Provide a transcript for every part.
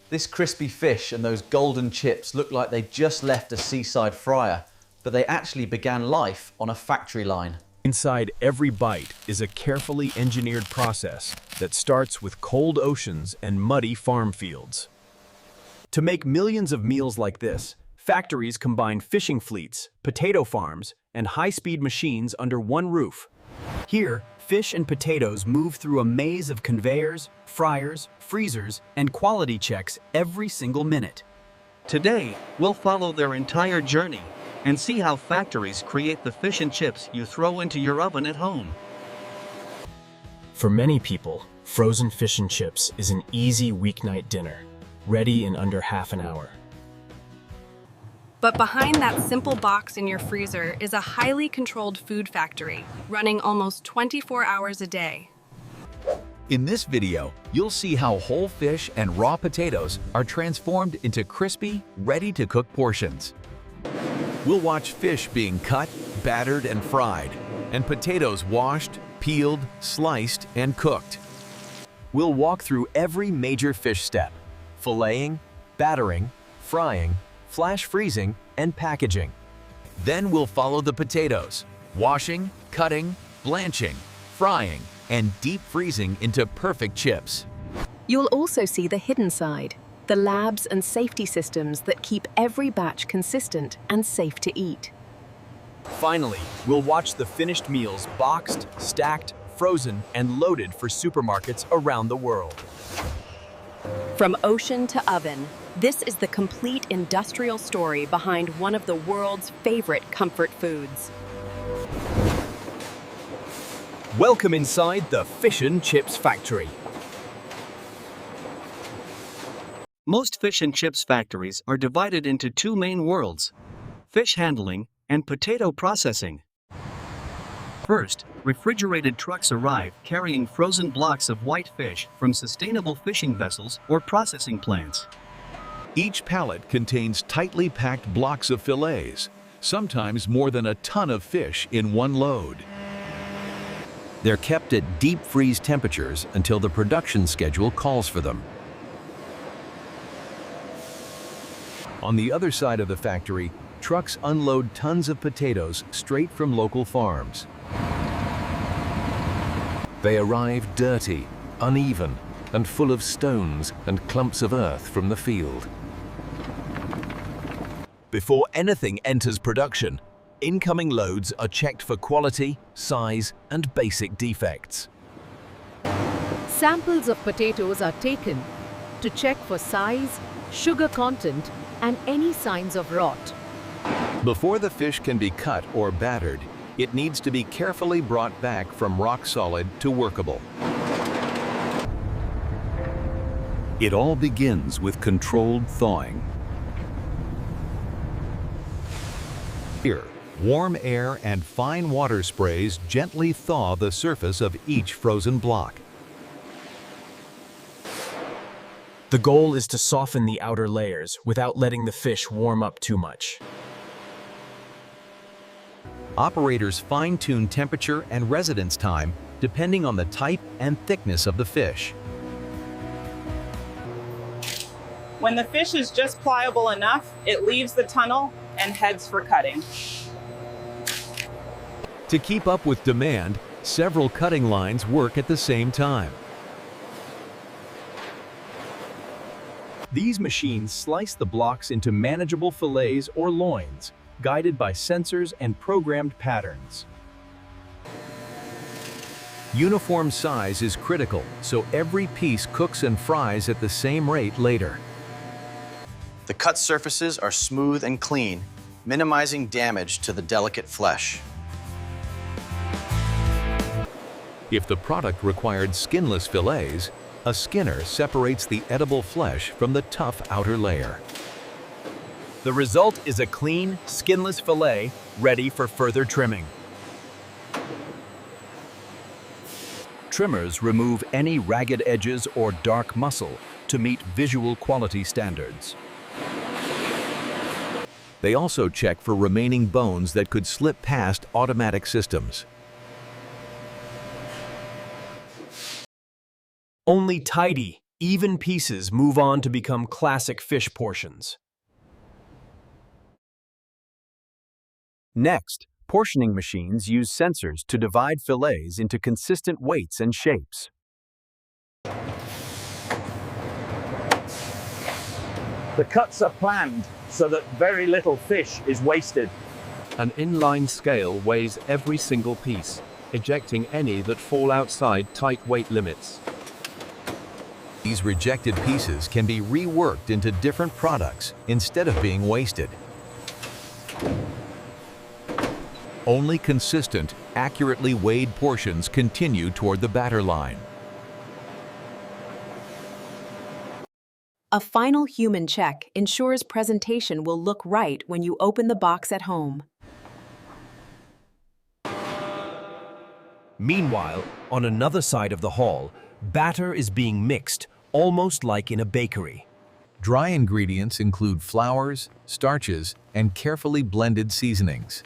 This crispy fish and those golden chips look like they just left a seaside fryer, but they actually began life on a factory line. Inside every bite is a carefully engineered process that starts with cold oceans and muddy farm fields. To make millions of meals like this, factories combine fishing fleets, potato farms, and high-speed machines under one roof. Here, fish and potatoes move through a maze of conveyors, fryers, freezers, and quality checks every single minute. Today, we'll follow their entire journey and see how factories create the fish and chips you throw into your oven at home. For many people, frozen fish and chips is an easy weeknight dinner, ready in under half an hour. But behind that simple box in your freezer is a highly controlled food factory, running almost 24 hours a day. In this video, you'll see how whole fish and raw potatoes are transformed into crispy, ready-to-cook portions. We'll watch fish being cut, battered, and fried, and potatoes washed, peeled, sliced, and cooked. We'll walk through every major fish step: filleting, battering, frying, flash freezing, and packaging. Then we'll follow the potatoes, washing, cutting, blanching, frying, and deep freezing into perfect chips. You'll also see the hidden side, the labs and safety systems that keep every batch consistent and safe to eat. Finally, we'll watch the finished meals boxed, stacked, frozen, and loaded for supermarkets around the world. From ocean to oven, this is the complete industrial story behind one of the world's favorite comfort foods. Welcome inside the Fish and Chips Factory. Most fish and chips factories are divided into two main worlds: fish handling and potato processing. First, refrigerated trucks arrive carrying frozen blocks of white fish from sustainable fishing vessels or processing plants. Each pallet contains tightly packed blocks of fillets, sometimes more than a ton of fish in one load. They're kept at deep freeze temperatures until the production schedule calls for them. On the other side of the factory, trucks unload tons of potatoes straight from local farms. They arrive dirty, uneven, and full of stones and clumps of earth from the field. Before anything enters production, incoming loads are checked for quality, size, and basic defects. Samples of potatoes are taken to check for size, sugar content, and any signs of rot. Before the fish can be cut or battered, it needs to be carefully brought back from rock solid to workable. It all begins with controlled thawing. Here, warm air and fine water sprays gently thaw the surface of each frozen block. The goal is to soften the outer layers without letting the fish warm up too much. Operators fine-tune temperature and residence time depending on the type and thickness of the fish. When the fish is just pliable enough, it leaves the tunnel and heads for cutting. To keep up with demand, several cutting lines work at the same time. These machines slice the blocks into manageable fillets or loins, guided by sensors and programmed patterns. Uniform size is critical, so every piece cooks and fries at the same rate later. The cut surfaces are smooth and clean, minimizing damage to the delicate flesh. If the product required skinless fillets, a skinner separates the edible flesh from the tough outer layer. The result is a clean, skinless fillet ready for further trimming. Trimmers remove any ragged edges or dark muscle to meet visual quality standards. They also check for remaining bones that could slip past automatic systems. Only tidy, Even pieces move on to become classic fish portions. Next, portioning machines use sensors to divide fillets into consistent weights and shapes. The cuts are planned so that very little fish is wasted. An inline scale weighs every single piece, ejecting any that fall outside tight weight limits. These rejected pieces can be reworked into different products instead of being wasted. Only consistent, accurately weighed portions continue toward the batter line. A final human check ensures presentation will look right when you open the box at home. Meanwhile, on another side of the hall, batter is being mixed, almost like in a bakery. Dry ingredients include flours, starches, and carefully blended seasonings.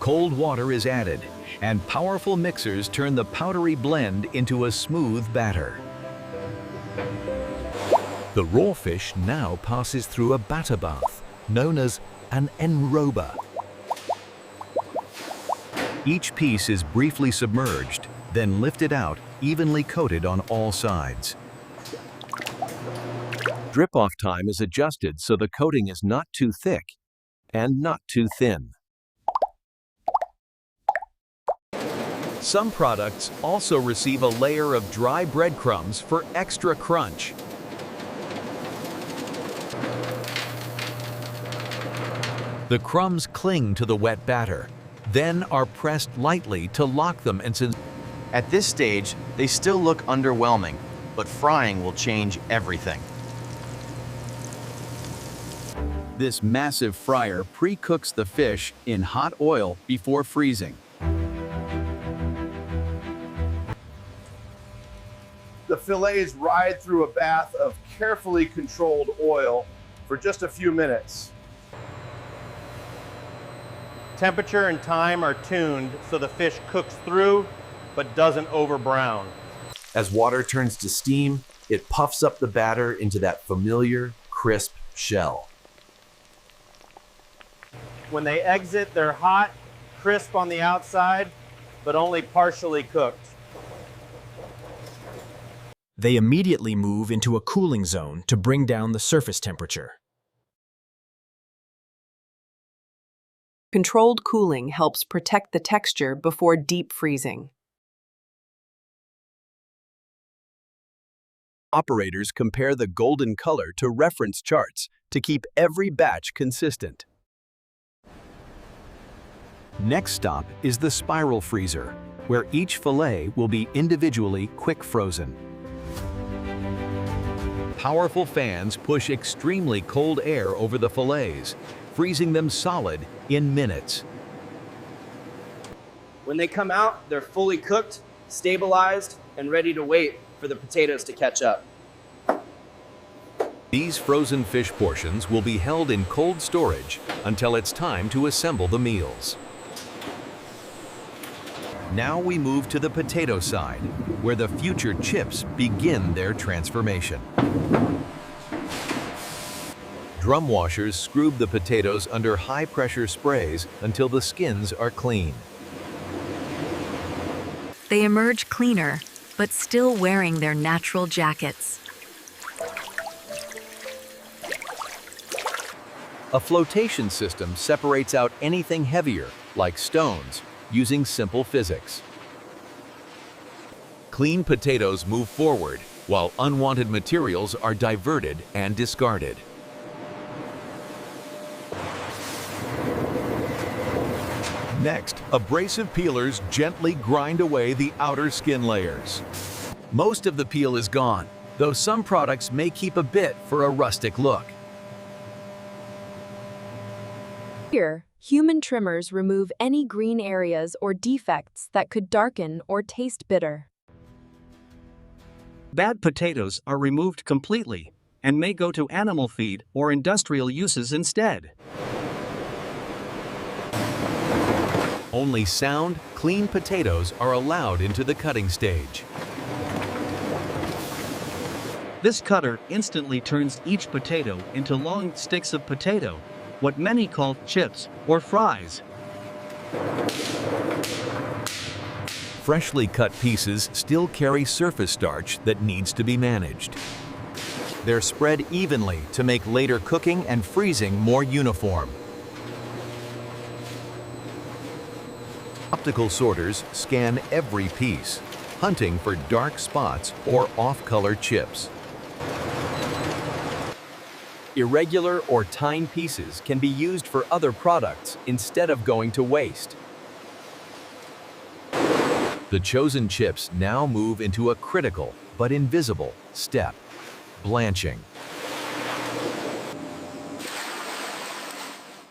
Cold water is added, and powerful mixers turn the powdery blend into a smooth batter. The raw fish now passes through a batter bath, known as an enrober. Each piece is briefly submerged, then lifted out, evenly coated on all sides. Drip-off time is adjusted so the coating is not too thick and not too thin. Some products also receive a layer of dry breadcrumbs for extra crunch. The crumbs cling to the wet batter, then are pressed lightly to lock them and At this stage, they still look underwhelming, but frying will change everything. This massive fryer pre-cooks the fish in hot oil before freezing. The fillets ride through a bath of carefully controlled oil for just a few minutes. Temperature and time are tuned so the fish cooks through but doesn't over-brown. As water turns to steam, it puffs up the batter into that familiar, crisp shell. When they exit, they're hot, crisp on the outside, but only partially cooked. They immediately move into a cooling zone to bring down the surface temperature. Controlled cooling helps protect the texture before deep freezing. Operators compare the golden color to reference charts to keep every batch consistent. Next stop is the spiral freezer, where each fillet will be individually quick frozen. Powerful fans push extremely cold air over the fillets, freezing them solid in minutes. When they come out, they're fully cooked, stabilized, and ready to wait for the potatoes to catch up. These frozen fish portions will be held in cold storage until it's time to assemble the meals. Now we move to the potato side, where the future chips begin their transformation. Drum washers scrub the potatoes under high-pressure sprays until the skins are clean. They emerge cleaner, but still wearing their natural jackets. A flotation system separates out anything heavier, like stones, using simple physics. Clean potatoes move forward, while unwanted materials are diverted and discarded. Next, abrasive peelers gently grind away the outer skin layers. Most of the peel is gone, though some products may keep a bit for a rustic look. Here, human trimmers remove any green areas or defects that could darken or taste bitter. Bad potatoes are removed completely and may go to animal feed or industrial uses instead. Only sound, clean potatoes are allowed into the cutting stage. This cutter instantly turns each potato into long sticks of potato, what many call chips or fries. Freshly cut pieces still carry surface starch that needs to be managed. They're spread evenly to make later cooking and freezing more uniform. Optical sorters scan every piece, hunting for dark spots or off-color chips. Irregular or tine pieces can be used for other products instead of going to waste. The chosen chips now move into a critical but invisible step: blanching.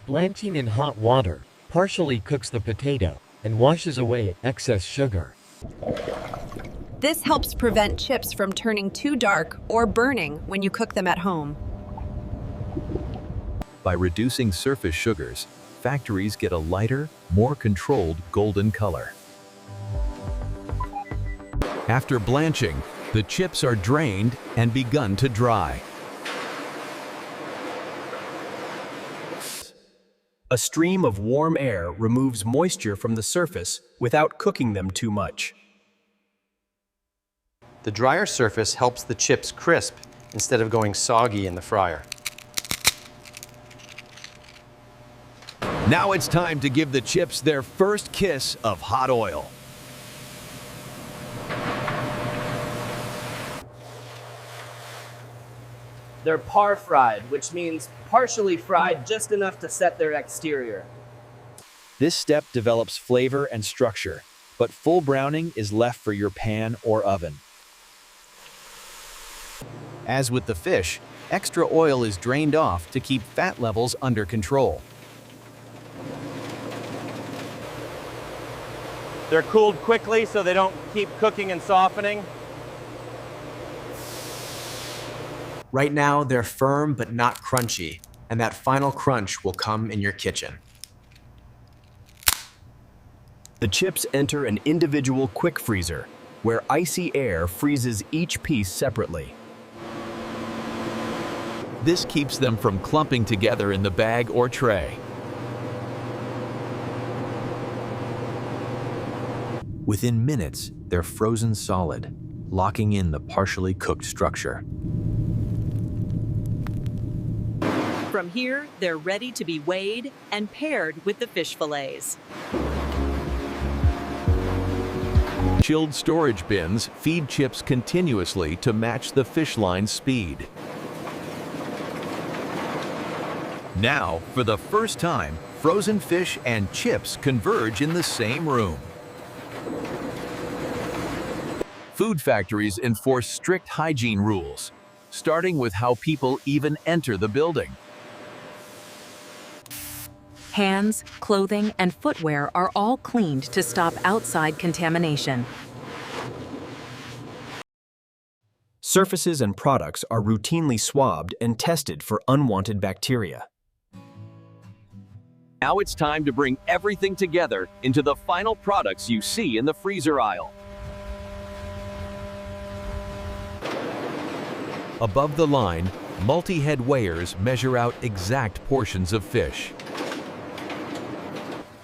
Blanching in hot water partially cooks the potato and washes away excess sugar. This helps prevent chips from turning too dark or burning when you cook them at home. By reducing surface sugars, factories get a lighter, more controlled golden color. After blanching, the chips are drained and begun to dry. A stream of warm air removes moisture from the surface without cooking them too much. The drier surface helps the chips crisp instead of going soggy in the fryer. Now it's time to give the chips their first kiss of hot oil. They're par-fried, which means partially fried just enough to set their exterior. This step develops flavor and structure, but full browning is left for your pan or oven. As with the fish, extra oil is drained off to keep fat levels under control. They're cooled quickly so they don't keep cooking and softening. Right now, they're firm but not crunchy, and that final crunch will come in your kitchen. The chips enter an individual quick freezer, where icy air freezes each piece separately. This keeps them from clumping together in the bag or tray. Within minutes, they're frozen solid, locking in the partially cooked structure. From here, they're ready to be weighed and paired with the fish fillets. Chilled storage bins feed chips continuously to match the fish line's speed. Now, for the first time, frozen fish and chips converge in the same room. Food factories enforce strict hygiene rules, starting with how people even enter the building. Hands, clothing, and footwear are all cleaned to stop outside contamination. Surfaces and products are routinely swabbed and tested for unwanted bacteria. Now it's time to bring everything together into the final products you see in the freezer aisle. Above the line, multi-head weighers measure out exact portions of fish.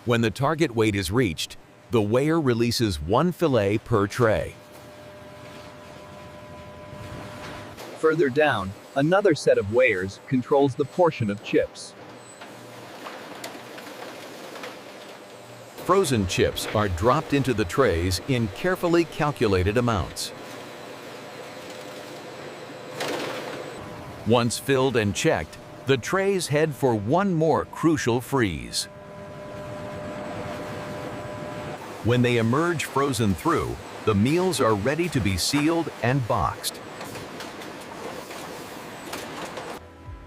When the target weight is reached, the weigher releases 1 fillet per tray. Further down, another set of weighers controls the portion of chips. Frozen chips are dropped into the trays in carefully calculated amounts. Once filled and checked, the trays head for one more crucial freeze. When they emerge frozen through, the meals are ready to be sealed and boxed.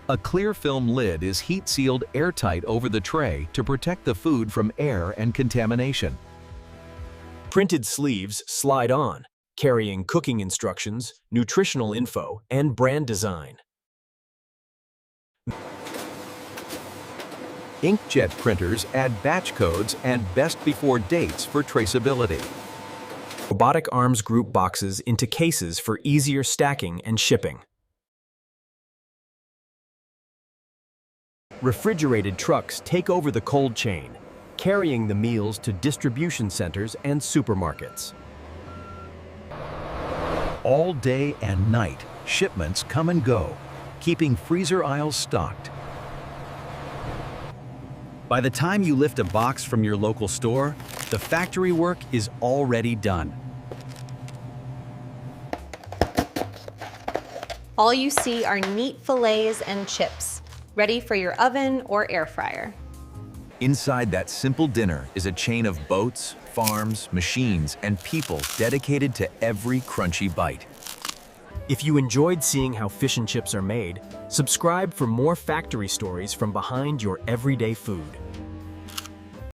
A clear film lid is heat-sealed airtight over the tray to protect the food from air and contamination. Printed sleeves slide on, carrying cooking instructions, nutritional info, and brand design. Inkjet printers add batch codes and best before dates for traceability. Robotic arms group boxes into cases for easier stacking and shipping. Refrigerated trucks take over the cold chain, carrying the meals to distribution centers and supermarkets. All day and night, shipments come and go, keeping freezer aisles stocked. By the time you lift a box from your local store, the factory work is already done. All you see are neat fillets and chips, ready for your oven or air fryer. Inside that simple dinner is a chain of boats, farms, machines, and people dedicated to every crunchy bite. If you enjoyed seeing how fish and chips are made, subscribe for more factory stories from behind your everyday food.